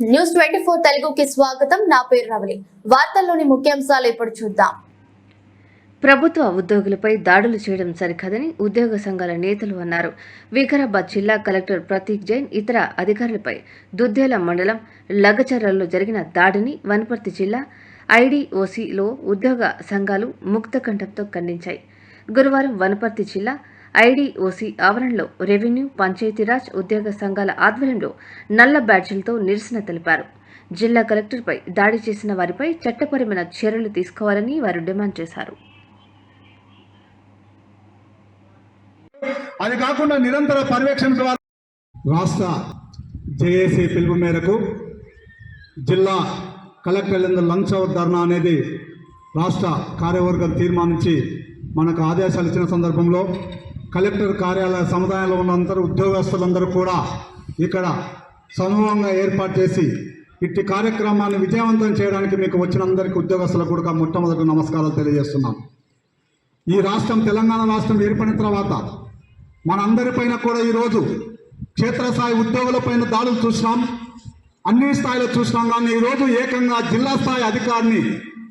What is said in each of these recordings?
News 24 తెలుగుకి స్వాగతం. నా పేరు రవలి. వార్తల్లోని ముఖ్యాంశాలు ఇప్పుడు చూద్దాం. ప్రభుత్వ ఉద్యోగులపై దాడులు చేయడం సరికాదని ఉద్యోగ సంఘాల నేతలు అన్నారు. వికారాబాద్ జిల్లా కలెక్టర్ ప్రతీక్ జైన్ ఇతర అధికారులపై దుద్దేల మండలం లగచర్లలో జరిగిన దాడిని వనపర్తి జిల్లా ఐడీఓసీలో ఉద్యోగ సంఘాలు ముక్తకంఠంతో ఖండించాయి. గురువారం వనపర్తి జిల్లా ఐడీఓసీ ఆవరణలో రెవెన్యూ, పంచాయతీరాజ్ ఉద్యోగ సంఘాల ఆధ్వర్యంలో నల్ల బ్యాడ్జీలతో నిరసన తెలిపారు. జిల్లా కలెక్టర్పై దాడి చేసిన వారిపై చట్టపరమైన చర్యలు తీసుకోవాలని వారు డిమాండ్ చేశారు. అది కాకుండా నిరంతర పర్యవేక్షణ ద్వారా రాష్ట్ర జేఏసీ పిలుపు మేరకు జిల్లా కలెక్టర్ లంచ్ అవర్ ధర్నా అనేది రాష్ట్ర కార్యవర్గం తీర్మానించి మనకు ఆదేశాలు ఇచ్చిన సందర్భంలో కలెక్టర్ కార్యాలయ సముదాయంలో ఉన్న ఉద్యోగస్తులందరూ కూడా ఇక్కడ సమూహంగా ఏర్పాటు చేసి ఇట్టి కార్యక్రమాన్ని విజయవంతం చేయడానికి మీకు వచ్చిన అందరికీ ఉద్యోగస్తులకు కూడా మొట్టమొదటి నమస్కారాలు తెలియజేస్తున్నాం. ఈ రాష్ట్రం తెలంగాణ రాష్ట్రం ఏర్పడిన తర్వాత మనందరిపైన కూడా ఈరోజు క్షేత్రస్థాయి ఉద్యోగులపైన దాడులు చూసినాం, అన్ని స్థాయిలో చూసినాం. కానీ ఈరోజు ఏకంగా జిల్లా స్థాయి అధికారిని,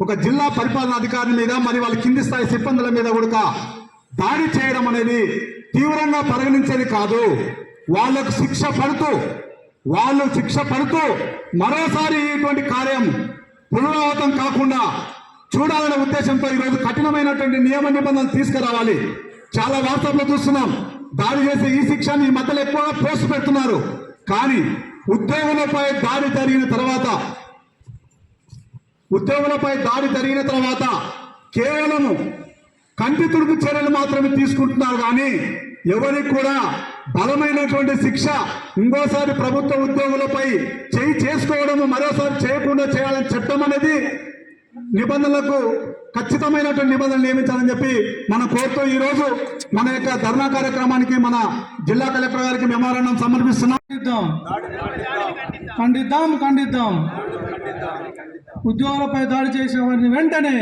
ఒక జిల్లా పరిపాలన అధికారి మీద, మరి వాళ్ళ కింది స్థాయి సిబ్బందుల మీద కూడా దాడి చేయడం అనేది తీవ్రంగా పరిగణించేది కాదు. వాళ్ళకు శిక్ష పడుతూ మరోసారి ఇటువంటి కార్యం పునరావృతం కాకుండా చూడాలనే ఉద్దేశంతో ఈరోజు కఠినమైనటువంటి నియమ నిబంధనలు తీసుకురావాలి. చాలా వార్తల్లో చూస్తున్నాం, దాడి చేసే ఈ శిక్షను ఈ మధ్యలో ఎక్కువగా పోస్ట్ పెడుతున్నారు. కానీ ఉద్యోగులపై దాడి జరిగిన తర్వాత కేవలము కంటి తుడుపు చర్యలు మాత్రమే తీసుకుంటున్నారు. కానీ ఎవరికి కూడా బలమైనటువంటి శిక్ష ఇంకోసారి ప్రభుత్వ ఉద్యోగులపై చేసుకోవడము మరోసారి చేయకుండా చేయాలని చెప్పడం అనేది నిబంధనలకు ఖచ్చితమైనటువంటి నిబంధనలు నియమించాలని చెప్పి మనం కోరుతూ ఈరోజు మన యొక్క ధర్నా కార్యక్రమానికి మన జిల్లా కలెక్టర్ గారికి మెమోరాండం సమర్పిస్తున్నాం. ఖండిద్దాం. ఉద్యోగులపై దాడి చేసిన వారిని వెంటనే